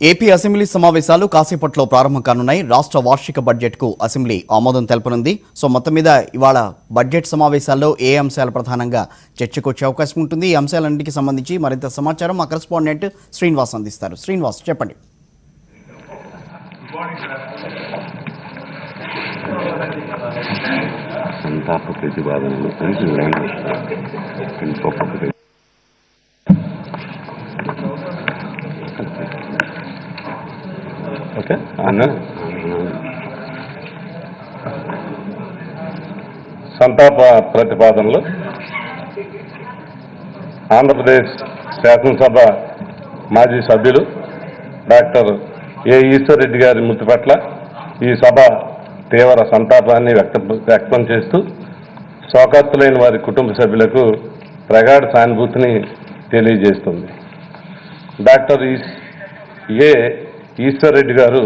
AP assembly సమావేశాలు కాసేపట్లో ప్రారంభం కానున్నాయి. రాష్ట్ర వార్షిక బడ్జెట్కు అసెంబ్లీ ఆమోదం తెలపనుంది. సో మొత్తం మీద ఇవాళ బడ్జెట్ సమావేశాల్లో ఏ అంశాలు ప్రధానంగా చర్చకు వచ్చే అవకాశం ఉంటుంది? ఈ అంశాలన్నింటికి సంబంధించి మరింత సమాచారం మా కరెస్పాండెంట్ శ్రీనివాస్ అందిస్తారు. శ్రీనివాస్, చెప్పండి. సంతాప ప్రతిపాదనలు ఆంధ్రప్రదేశ్ శాసనసభ మాజీ సభ్యులు డాక్టర్ ఏ ఈశ్వర్రెడ్డి గారి మృతి పట్ల ఈ సభ తీవ్ర సంతాపాన్ని వ్యక్తం చేస్తూ శోకార్తులైన వారి కుటుంబ సభ్యులకు ప్రగాఢ సానుభూతిని తెలియజేస్తుంది. డాక్టర్ ఏ ఈశ్వర్రెడ్డి గారు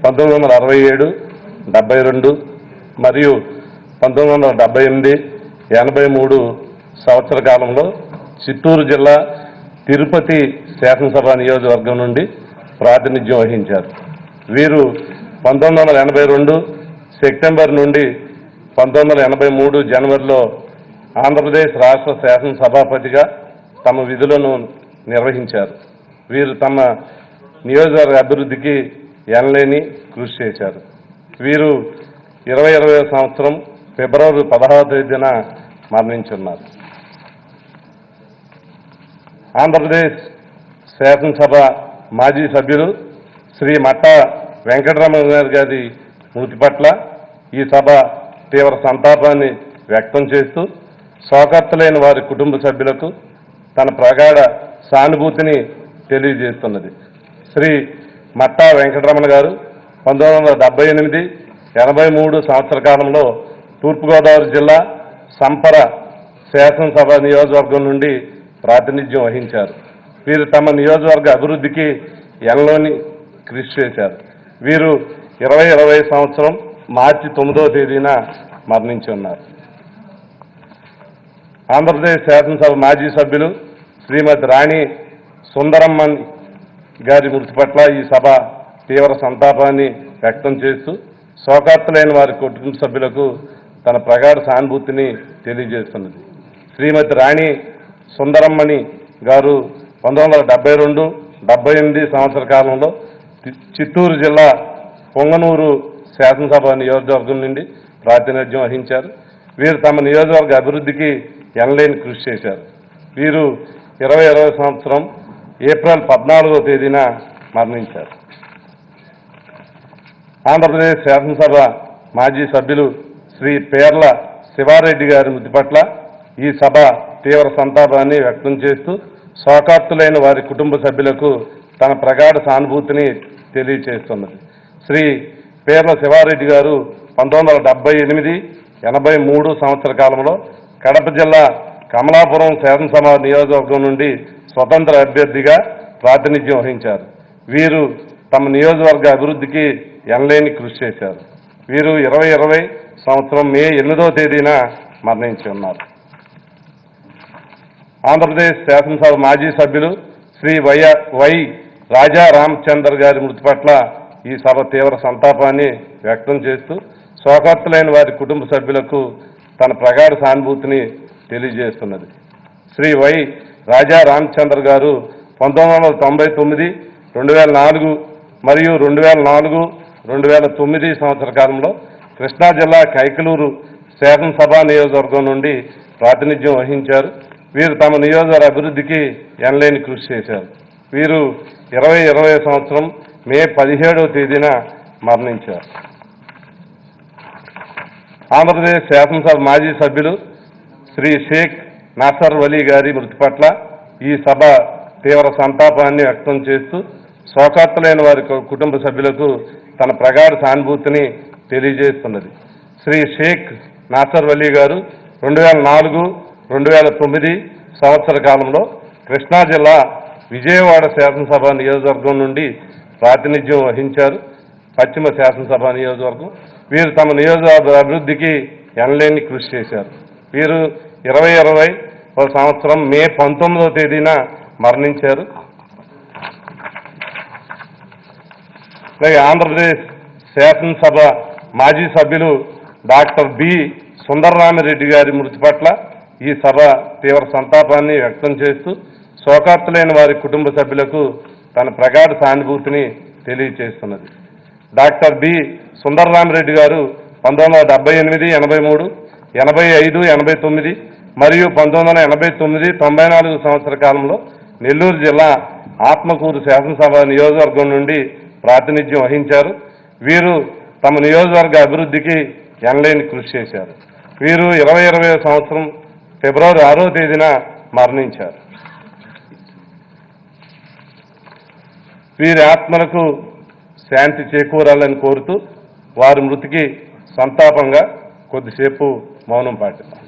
1967, 72 మరియు 1978, 83 సంవత్సర కాలంలో చిత్తూరు జిల్లా తిరుపతి శాసనసభ నియోజకవర్గం నుండి ప్రాతినిధ్యం వహించారు. వీరు 1982 సెప్టెంబర్ నుండి 1983 జనవరిలో ఆంధ్రప్రదేశ్ రాష్ట్ర శాసనసభాపతిగా తమ విధులను నిర్వహించారు. వీరు తమ నియోజకవర్గ అభివృద్ధికి ఎనలేని కృషి చేశారు. వీరు 2020 సంవత్సరం ఫిబ్రవరి 16వ తేదీన మరణించున్నారు. ఆంధ్రప్రదేశ్ శాసనసభ మాజీ సభ్యులు శ్రీ మట్టా వెంకటరమణ గారి మృతి పట్ల ఈ సభ తీవ్ర సంతాపాన్ని వ్యక్తం చేస్తూ శోకార్తులైన వారి కుటుంబ సభ్యులకు తన ప్రగాఢ సానుభూతిని తెలియజేస్తున్నది. శ్రీ మట్టా వెంకటరమణ గారు 1978, 83 సంవత్సర కాలంలో తూర్పుగోదావరి జిల్లా సంపర శాసనసభ నియోజకవర్గం నుండి ప్రాతినిధ్యం వహించారు. వీరు తమ నియోజకవర్గ అభివృద్ధికి ఎనలోని కృషి చేశారు. వీరు 2020 సంవత్సరం మార్చి 9వ తేదీన మరణించి ఉన్నారు. ఆంధ్రప్రదేశ్ శాసనసభ మాజీ సభ్యులు శ్రీమతి రాణి సుందరమ్మన్ గారి మృతి పట్ల ఈ సభ తీవ్ర సంతాపాన్ని వ్యక్తం చేస్తూ శోకార్తులైన వారి కుటుంబ సభ్యులకు తన ప్రగాఢ సానుభూతిని తెలియజేస్తున్నది. శ్రీమతి రాణి సుందరమ్మని గారు 1972, 78 సంవత్సర కాలంలో చిత్తూరు జిల్లా పొంగనూరు శాసనసభ నియోజకవర్గం నుండి ప్రాతినిధ్యం వహించారు. వీరు తమ నియోజకవర్గ అభివృద్ధికి ఎనలేని కృషి చేశారు. వీరు 2020 సంవత్సరం ఏప్రిల్ 14వ తేదీన మరణించారు. ఆంధ్రప్రదేశ్ శాసనసభ మాజీ సభ్యులు శ్రీ పేర్ల శివారెడ్డి గారి మృతి పట్ల ఈ సభ తీవ్ర సంతాపాన్ని వ్యక్తం చేస్తూ శోకార్తులైన వారి కుటుంబ సభ్యులకు తన ప్రగాఢ సానుభూతిని తెలియజేస్తున్నది. శ్రీ పేర్ల శివారెడ్డి గారు 1978, 83 సంవత్సర కాలంలో కడప జిల్లా కమలాపురం శాసనసభ నియోజకవర్గం నుండి స్వతంత్ర అభ్యర్థిగా ప్రాతినిధ్యం వహించారు. వీరు తమ నియోజకవర్గ అభివృద్ధికి ఎనలేని కృషి చేశారు. వీరు 2020 సంవత్సరం మే 8వ తేదీన మరణించి ఉన్నారు. ఆంధ్రప్రదేశ్ శాసనసభ మాజీ సభ్యులు శ్రీ వై రాజా రామచందర్ గారి మృతి పట్ల ఈ సభ తీవ్ర సంతాపాన్ని వ్యక్తం చేస్తూ శోకార్తులైన వారి కుటుంబ సభ్యులకు తన ప్రగాఢ సానుభూతిని తెలియజేస్తున్నది. శ్రీ వై రాజా రామచంద్ర గారు 1999, 2004 మరియు 2004, 2009 సంవత్సర కాలంలో కృష్ణా జిల్లా కైకలూరు శాసనసభ నియోజకవర్గం నుండి ప్రాతినిధ్యం వహించారు. వీరు తమ నియోజకవర్గ అభివృద్ధికి ఎనలేని కృషి చేశారు. వీరు 2020 సంవత్సరం మే 17వ తేదీన మరణించారు. ఆంధ్రప్రదేశ్ శాసనసభ మాజీ సభ్యులు శ్రీ షేక్ నాసర్ వలీ గారి మృతి పట్ల ఈ సభ తీవ్ర సంతాపాన్ని వ్యక్తం చేస్తూ శోకార్తులైన వారి కుటుంబ సభ్యులకు తన ప్రగాఢ సానుభూతిని తెలియజేస్తున్నది. శ్రీ షేక్ నాసర్ వలీ గారు 2004, 2009 సంవత్సర కాలంలో కృష్ణా జిల్లా విజయవాడ శాసనసభ నియోజకవర్గం నుండి ప్రాతినిధ్యం వహించారు. పశ్చిమ శాసనసభ నియోజకవర్గం. వీరు తమ నియోజకవర్గ అభివృద్ధికి ఎనలేని కృషి చేశారు. వీరు 2020 సంవత్సరం మే 19వ తేదీన మరణించారు. అలాగే ఆంధ్రప్రదేశ్ శాసనసభ మాజీ సభ్యులు డాక్టర్ బి సుందరరామిరెడ్డి గారి మృతి పట్ల ఈ సభ తీవ్ర సంతాపాన్ని వ్యక్తం చేస్తూ శోకార్తులైన వారి కుటుంబ సభ్యులకు తన ప్రగాఢ సానుభూతిని తెలియజేస్తున్నది. డాక్టర్ బి సుందరరామిరెడ్డి గారు 1978, 83, 85, 89 మరియు 1989, 94 సంవత్సర కాలంలో నెల్లూరు జిల్లా ఆత్మకూరు శాసనసభ నియోజకవర్గం నుండి ప్రాతినిధ్యం వహించారు. వీరు తమ నియోజకవర్గ అభివృద్ధికి ఎనలేని కృషి చేశారు. వీరు 2020 సంవత్సరం ఫిబ్రవరి 6వ తేదీన మరణించారు. వీరి ఆత్మలకు శాంతి చేకూరాలని కోరుతూ వారి మృతికి సంతాపంగా కొద్దిసేపు మౌనం పాటిద్దాం.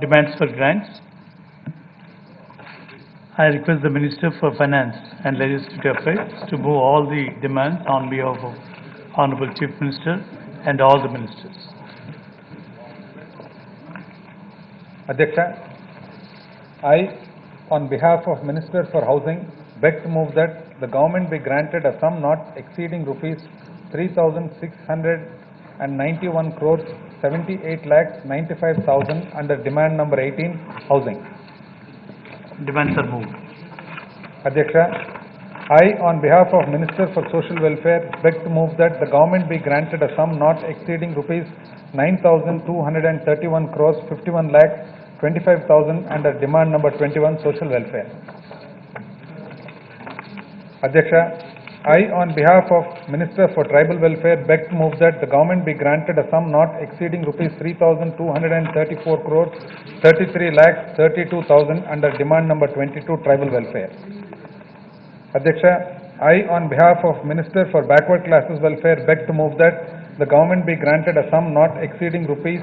Demands for grants. I request the Minister for Finance and Legislative Affairs to move all the demands on behalf of Honorable Chief Minister and all the ministers. Adhyaksha, I, on behalf of Minister for Housing, beg to move that the government be granted a sum not exceeding rupees 3,691 crores 78,95,000 under demand number 18, housing. Demands are moved. Adhyaksha, I, on behalf of Minister for Social Welfare, beg to move that the government be granted a sum not exceeding rupees 9,231 crores 51,25,000 under demand number 21, social welfare. Adhyaksha, I, on behalf of Minister for Tribal Welfare, beg to move that the government be granted a sum not exceeding rupees 3,234 crores 33,32,000 under demand number 22, tribal welfare. Adhyaksha, I, on behalf of Minister for Backward Classes Welfare, beg to move that the government be granted a sum not exceeding rupees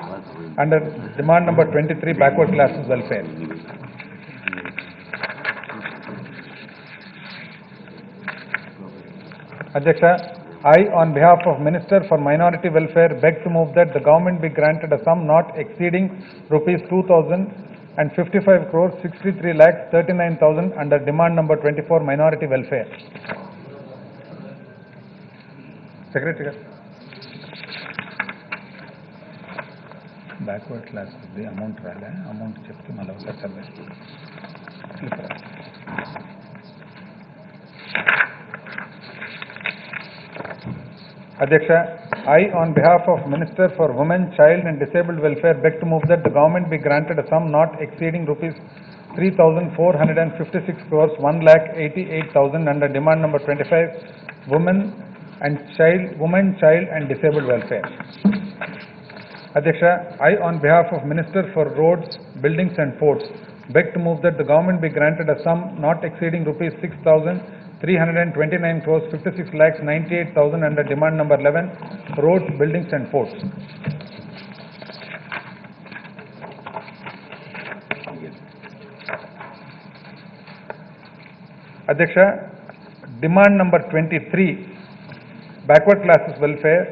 under demand number 23, Backward Classes Welfare. Adhyaksha, I, on behalf of Minister for Minority Welfare, beg to move that the government be granted a sum not exceeding rupees 2,055 crores 63,39,000 under demand number 24, Minority Welfare. Secretary. Backward class the amount rale amount chepti mala sarve. Adhyaksha, I, on behalf of Minister for Women, Child and Disabled Welfare, beg to move that the government be granted a sum not exceeding rupees 3,456 crores 1,88,000 under demand number 25, Women, Child and Disabled Welfare. Adhyaksha, I, on behalf of Minister for Roads, Buildings and Ports, beg to move that the government be granted a sum not exceeding rupees 6,329 crores 56,98,000 under demand number 11, Roads, Buildings and Ports. Adhyaksha, demand number 23, Backward Classes Welfare,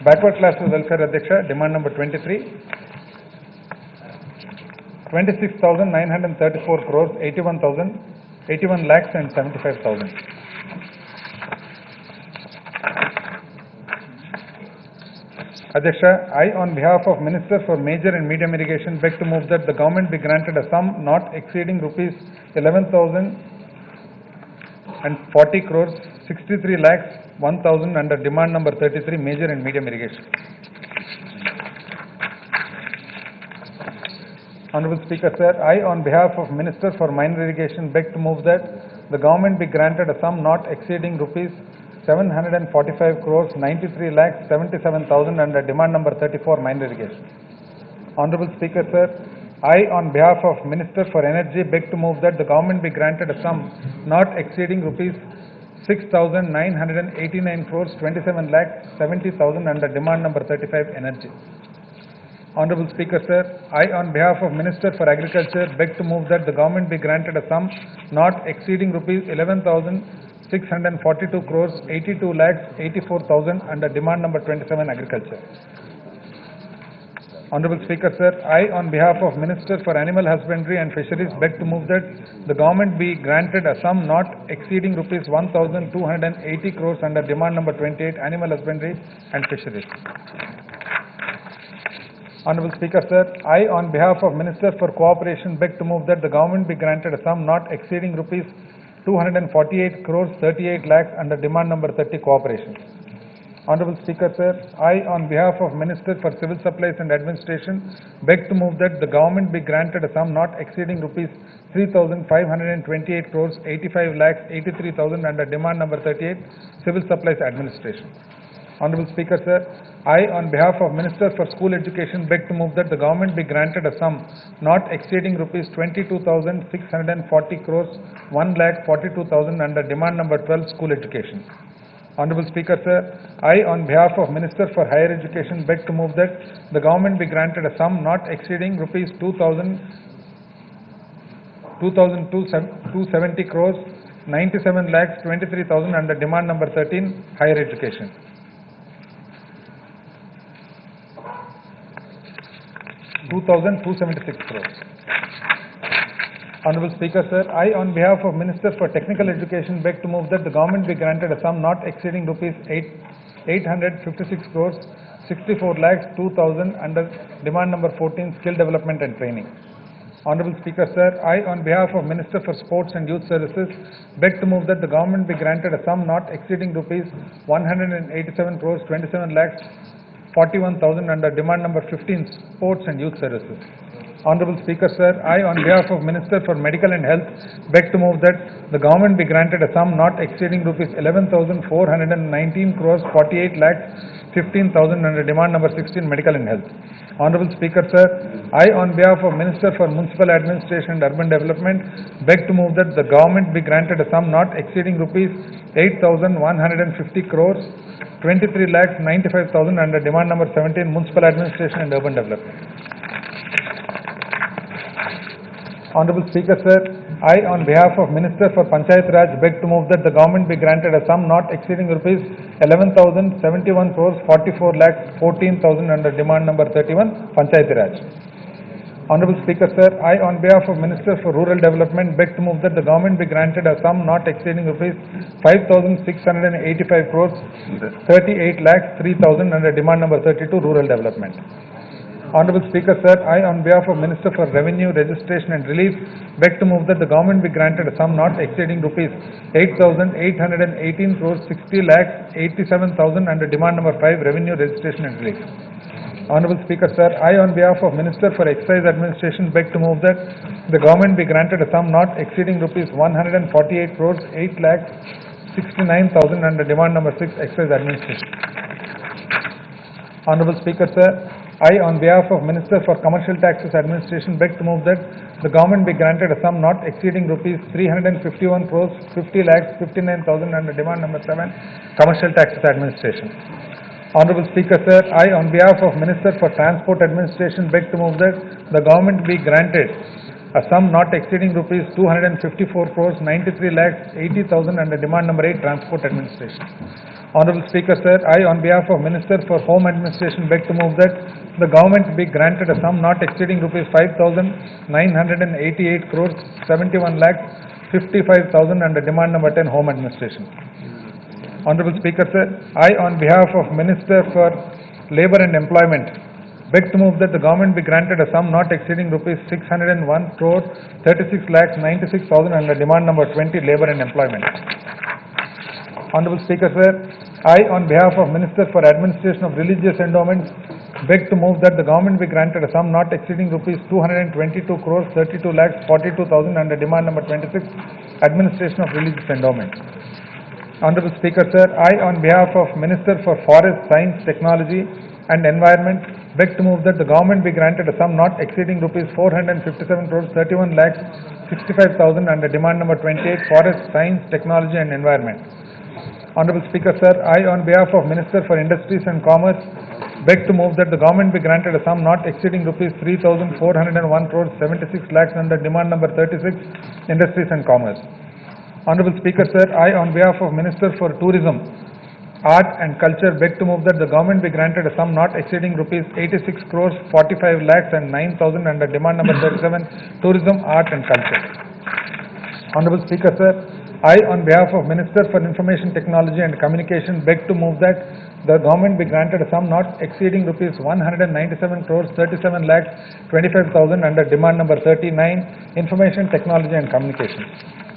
Backward Classes Welfare, Adhyaksha, demand number 23. 26,934 crores, 81 lakhs and 75,000. Adhyaksha, I on behalf of Minister for Major and Medium Irrigation beg to move that the government be granted a sum not exceeding rupees 11,040 crores, 63 lakhs 1,000 under demand number 33 Major and Medium Irrigation. Honorable Speaker, sir, I on behalf of Minister for Minor Irrigation beg to move that the government be granted a sum not exceeding rupees 745 crores, 93 lakhs 77,000 under demand number 34 Minor Irrigation. Honorable Speaker, sir, I on behalf of Minister for Energy beg to move that the government be granted a sum not exceeding rupees 6,989 crores, 27 lakhs 70,000 under demand number 35 Energy. Honorable Speaker, sir, I on behalf of Minister for Agriculture beg to move that the government be granted a sum not exceeding rupees 11,642 crores, 82 lakhs 84,000 under demand number 27 Agriculture. Honorable Speaker, sir, I on behalf of Minister for Animal Husbandry and Fisheries beg to move that the government be granted a sum not exceeding rupees 1,280 crores under demand number 28 Animal Husbandry and Fisheries. Honorable Speaker, sir, I on behalf of Minister for Cooperation beg to move that the government be granted a sum not exceeding rupees 248 crores 38 lakhs under demand number 30 Cooperation. Honorable Speaker, sir, I on behalf of Minister for Civil Supplies and Administration beg to move that the government be granted a sum not exceeding rupees 3,528 crores 85 lakhs 83,000 under demand number 38 Civil Supplies Administration. Honorable Speaker, sir, I on behalf of Minister for School Education beg to move that the government be granted a sum not exceeding rupees 22,640 crores 1 lakh 42,000 under demand number 12 School Education. Honorable Speaker, sir, I on behalf of Minister for Higher Education beg to move that the government be granted a sum not exceeding rupees 2,270 crores 97 lakhs 23,000 under demand number 13 Higher Education. 2,276 crores. Honorable Speaker, sir, I on behalf of Minister for Technical Education beg to move that the government be granted a sum not exceeding rupees 856 crores 64 lakhs 2,000 under demand number 14 Skill Development and Training. Honorable Speaker, sir, I on behalf of Minister for Sports and Youth Services beg to move that the government be granted a sum not exceeding rupees 187 crores 27 lakhs 41,000 under demand number 15 Sports and Youth Services. Honorable Speaker, sir, I on behalf of Minister for Medical and Health beg to move that the government be granted a sum not exceeding rupees 11,419 crores 48 lakhs 15,000 under demand number 16 Medical and Health. Honorable Speaker, sir, I on behalf of Minister for Municipal Administration and Urban Development beg to move that the government be granted a sum not exceeding rupees 8,150 crores 23 lakhs 95,000 under demand number 17 Municipal Administration and Urban Development. Honorable Speaker, sir, I on behalf of Minister for Panchayat Raj beg to move that the government be granted a sum not exceeding rupees 11,071 crores 44 lakhs 14,000 under demand number 31 Panchayat Raj. Honorable Speaker, sir, I on behalf of Minister for Rural Development beg to move that the government be granted a sum not exceeding rupees 5,685 crores 38 lakhs 3,000 under demand number 32 Rural Development. Honorable Speaker, sir, I on behalf of Minister for Revenue, Registration and Relief beg to move that the government be granted a sum not exceeding rupees 8,818 crores 60 lakhs 87,000 under demand number 5 Revenue, Registration and Relief. Honorable Speaker, sir, I on behalf of Minister for Excise Administration beg to move that the government be granted a sum not exceeding rupees 148 crores 8 lakhs 69,000 under demand number 6 Excise Administration. Honorable Speaker, sir, I on behalf of Minister for Commercial Taxes Administration beg to move that the government be granted a sum not exceeding rupees 351 crores 50 lakhs 59,000 under demand number 7 Commercial Taxes Administration. Honorable Speaker, sir, I on behalf of Minister for Transport Administration beg to move that the government be granted a sum not exceeding rupees 254 crores 93 lakhs 80,000 under demand number 8 Transport Administration. Honorable Speaker, sir, I, on behalf of Minister for Home Administration, beg to move that the government be granted a sum not exceeding rupees 5,988 crores 71 lakhs 55,000 under demand number 10, Home Administration. Honorable Speaker, sir, I, on behalf of Minister for Labour and Employment, beg to move that the government be granted a sum not exceeding rupees 601 crore 36 lakhs 96,000 under demand number 20, Labour and Employment. Honorable Speaker, sir, I, on behalf of Minister for Administration of Religious Endowments, beg to move that the government be granted a sum not exceeding rupees 222 crores 32 lakhs 42,000 under demand number 26, Administration of Religious Endowments. Honorable Speaker, sir, I, on behalf of Minister for Forest, Science, Technology and Environment, beg to move that the government be granted a sum not exceeding rupees 457 crores 31 lakhs 65,000 under demand number 28, Forest, Science, Technology and Environment. Honorable Speaker, sir, I, on behalf of Minister for Industries and Commerce, beg to move that the government be granted a sum not exceeding rupees 3,401 crores 76 lakhs under demand number 36, Industries and Commerce. Honorable Speaker, sir, I, on behalf of Minister for Tourism, Art and Culture, beg to move that the government be granted a sum not exceeding rupees 86 crores 45 lakhs and 9,000 under demand number 37, Tourism, Art and Culture. Honorable Speaker, sir, I, on behalf of Minister for Information Technology and Communication, beg to move that the government be granted a sum not exceeding rupees 197 crores 37 lakhs 25,000 under demand number 39, Information Technology and Communication.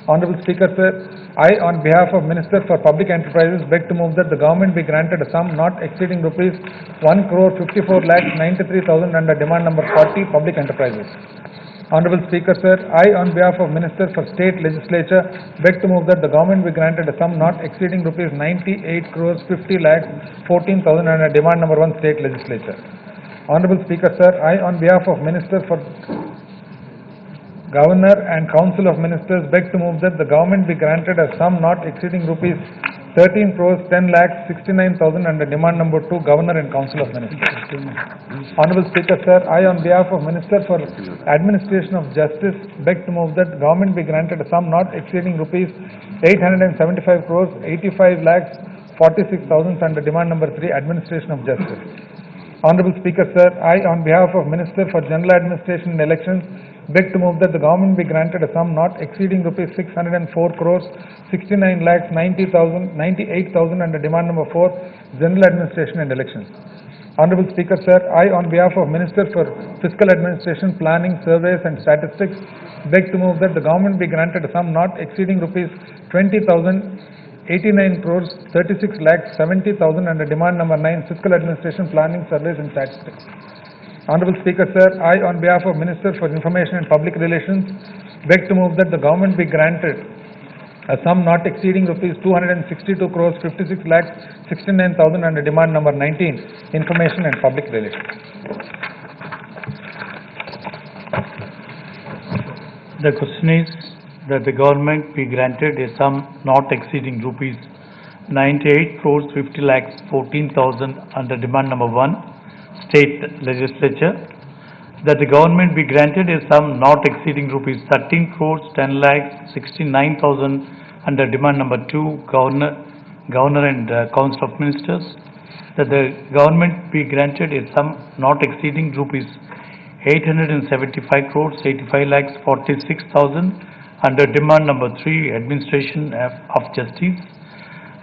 Honorable Speaker, sir, I, on behalf of Minister for Public Enterprises, beg to move that the government be granted a sum not exceeding rupees 1 crore 54 lakhs 93,000 under demand number 40, Public Enterprises. Honorable Speaker, sir, I, on behalf of Minister for State Legislature, beg to move that the government be granted a sum not exceeding rupees 98 crores 50 lakhs 14,000 under demand number 1, State Legislature. Honorable Speaker, sir, I, on behalf of Minister for Governor and Council of Ministers, beg to move that the government be granted a sum not exceeding rupees 13 crores 10 lakhs 69,000 under demand number 2, Governor and Council of Ministers. Honorable Speaker, sir, I, on behalf of Minister for Administration of Justice, beg to move that government be granted a sum not exceeding rupees 875 crores 85 lakhs 46,000 under demand number 3, Administration of Justice. Honorable Speaker, sir, I, on behalf of Minister for General Administration and Elections, beg to move that the government be granted a sum not exceeding rupees 604 crores 69 lakhs 98,000 under demand number 4, General Administration and Elections. Honorable Speaker, sir, I, on behalf of Minister for Fiscal Administration, Planning, Surveys and Statistics, beg to move that the government be granted a sum not exceeding rupees 20,089 crores 36 lakhs 70,000 under demand number 9, Fiscal Administration, Planning, Surveys and Statistics. Honorable Speaker, sir, I, on behalf of Minister for Information and Public Relations, beg to move that the government be granted a sum not exceeding rupees 262 crores 56 lakhs 69,000 under demand number 19, Information and Public Relations. The question is that the government be granted a sum not exceeding rupees 98 crores 50 lakhs 14,000 under demand number 1, State Legislature, that the government be granted a sum not exceeding rupees 13 crores 10 lakhs 69,000 under demand number 2, Governor and Council of Ministers, that the government be granted a sum not exceeding rupees 875 crores 85 lakhs 46,000 under demand number 3, Administration of Justice,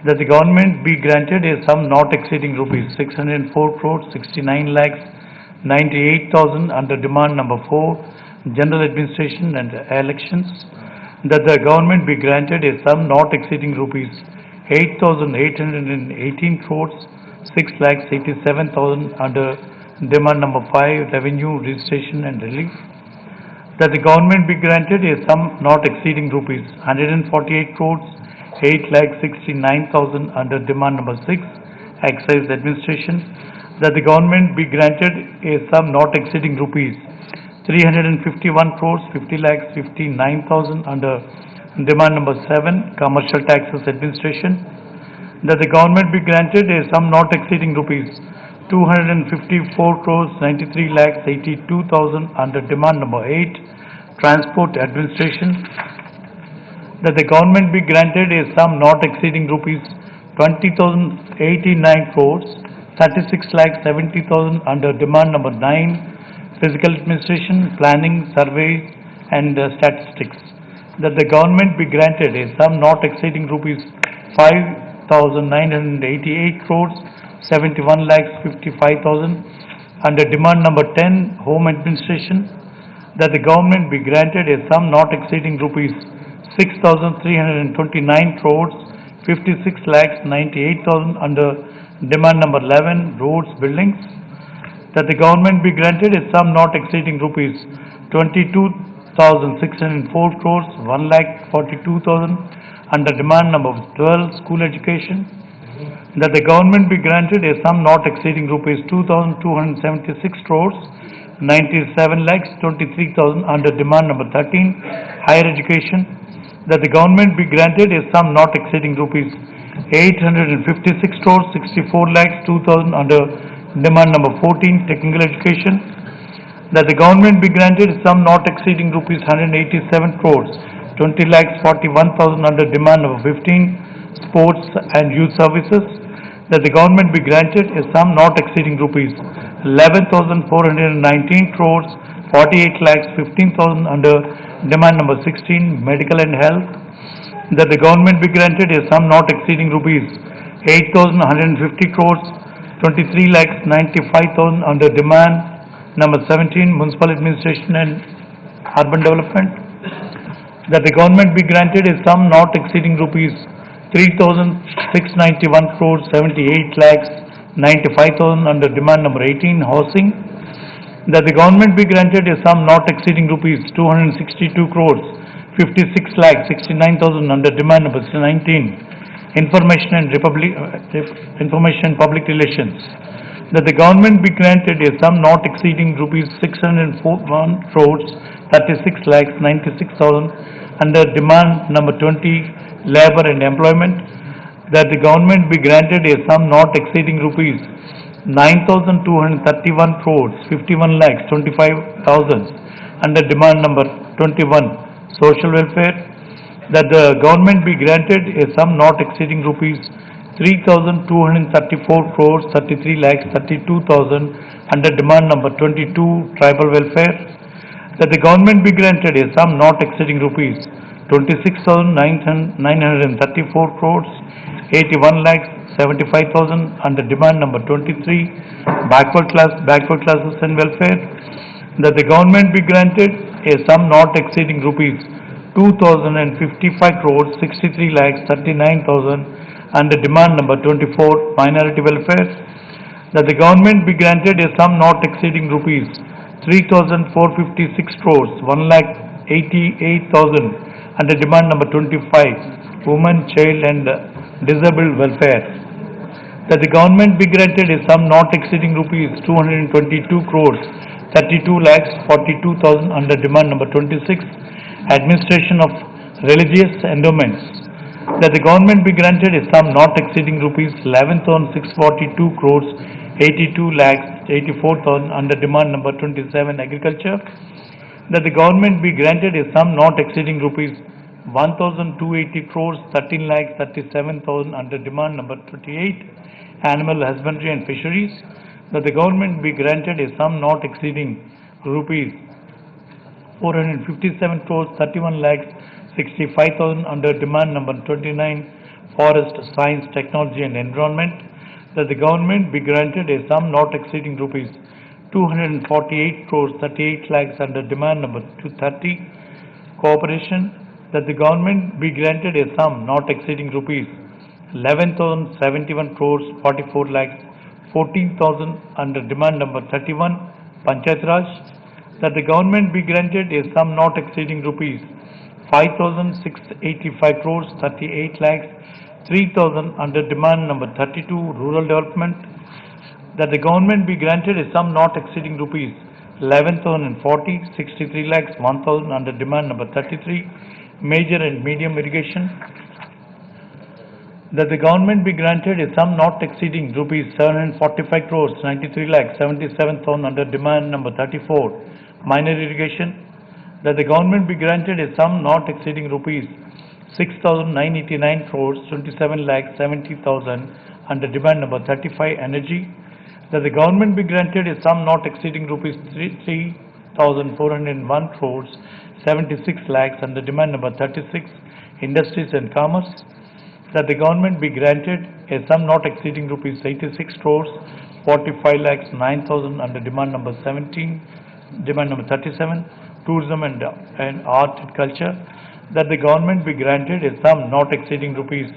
that the government be granted a sum not exceeding rupees 604 crores 69 lakhs 98,000 under demand number 4, General Administration and Elections, that the government be granted a sum not exceeding rupees 8,818 crores 6 lakhs 87,000 under demand number 5, Revenue, Registration and Relief, that the government be granted a sum not exceeding rupees 148 crores 8 lakhs 69,000 under demand number 6, Excise Administration, that the government be granted a sum not exceeding rupees 351 crores 50 lakhs 59,000 under demand number 7, Commercial Taxes Administration, that the government be granted a sum not exceeding rupees 254 crores 93 lakhs 82,000 under demand number 8, Transport Administration, that the government be granted a sum not exceeding rupees 20,089 crores, 36,70,000 under demand number 9, physical administration, planning, survey and statistics. That the government be granted a sum not exceeding rupees 5,988 crores, 71,55,000 under demand number 10, home administration. That the government be granted a sum not exceeding rupees 6,329 crores, 56,98,000 under demand number 11, roads, buildings. That the government be granted a sum not exceeding rupees 22,604 crores, 1,42,000 under demand number 12, school education. That the government be granted a sum not exceeding rupees 2,276 crores, 97,23,000 under demand number 13, higher education. That the government be granted a sum not exceeding rupees 856 crores, 64,02,000 under demand number 14, technical education. That the government be granted a sum not exceeding rupees 187 crores, 20,41,000 under demand number 15, sports and youth services. That the government be granted a sum not exceeding rupees 11,419 crores, 48,15,000 under demand number 16, medical and health. That the government be granted a sum not exceeding rupees 8,150 crores, 23,95,000 under demand number 17, municipal administration and urban development. That the government be granted a sum not exceeding rupees 3,691 crores, 78,95,000 under demand number 18, housing. That the government be granted a sum not exceeding rupees 262 crores, 56,69,000 under demand number 19, information and public relations. That the government be granted a sum not exceeding rupees 601 crores, 36,96,000 under demand number 20, labor and employment. That the government be granted a sum not exceeding rupees 9,231 crores, 51,25,000 under demand number 21, social welfare. That the government be granted a sum not exceeding rupees 3,234 crores, 33,32,000 under demand number 22, tribal welfare. That the government be granted a sum not exceeding rupees 26,934 crores, 81,75,000 under demand number 23, backward classes and welfare. That the government be granted a sum not exceeding rupees 2,055 crores, 63,39,000 under demand number 24, minority welfare. That the government be granted a sum not exceeding rupees 3,456 crores, 1,88,000 under demand number 25, women, child and disabled welfare. That the government be granted a sum not exceeding rupees 222 crores, 32,42,000 under demand number 26, administration of religious endowments. That the government be granted a sum not exceeding rupees 11,642 crores, 82,84,000 under demand number 27, agriculture. That the government be granted a sum not exceeding rupees 1,280 crores, 13,37,000 under demand number 38, animal husbandry and fisheries. That the government be granted a sum not exceeding rupees 457 crores, 31,65,000 under demand number 29, forest, science, technology and environment. That the government be granted a sum not exceeding rupees 248 crores, 38 lakhs under demand number 230, cooperation. That the government be granted a sum not exceeding rupees 11,071 crores, 44 lakhs 14,000 under demand number 31, Panchayat Raj. That the government be granted a sum not exceeding rupees 5,685 crores, 38 lakhs 3,000 under demand number 32, rural development. That the government be granted a sum not exceeding rupees 11,040, 63 lakhs 1,000 under demand number 33, major and medium irrigation. That the government be granted a sum not exceeding rupees 745 crores, 93 lakhs 77,000 under demand number 34, minor irrigation. That the government be granted a sum not exceeding rupees 6,989 crores, 27 lakhs 70,000 under demand number 35 energy, that the government be granted a sum not exceeding rupees 3,401 crores, 76 lakhs under demand number 36 industries and commerce, that the government be granted a sum not exceeding rupees 86 crores, 45 lakhs 9,000 under demand number 17, demand number 37, tourism and art and culture, that the government be granted a sum not exceeding rupees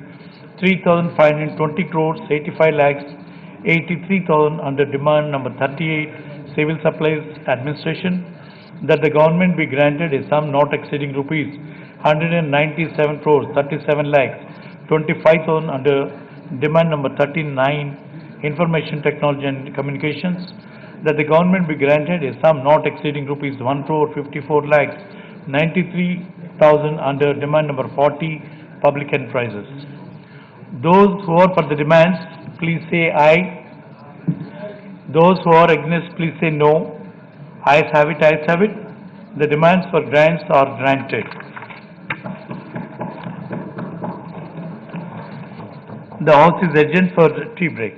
3,520 crores, 85 lakhs 83,000 under demand number 38, civil supplies administration, that the government be granted a sum not exceeding rupees 197 crores, 37 lakhs 25,000 under demand number 39, information technology and communications, that the government be granted a sum not exceeding rupees 1 crore 54 lakhs 93,000 under demand number 40, public enterprises. Those who are for the demands, please say aye. Those who are against, please say no. Ayes have it, ayes have it. The demands for grants are granted. The House is adjourned for tea break.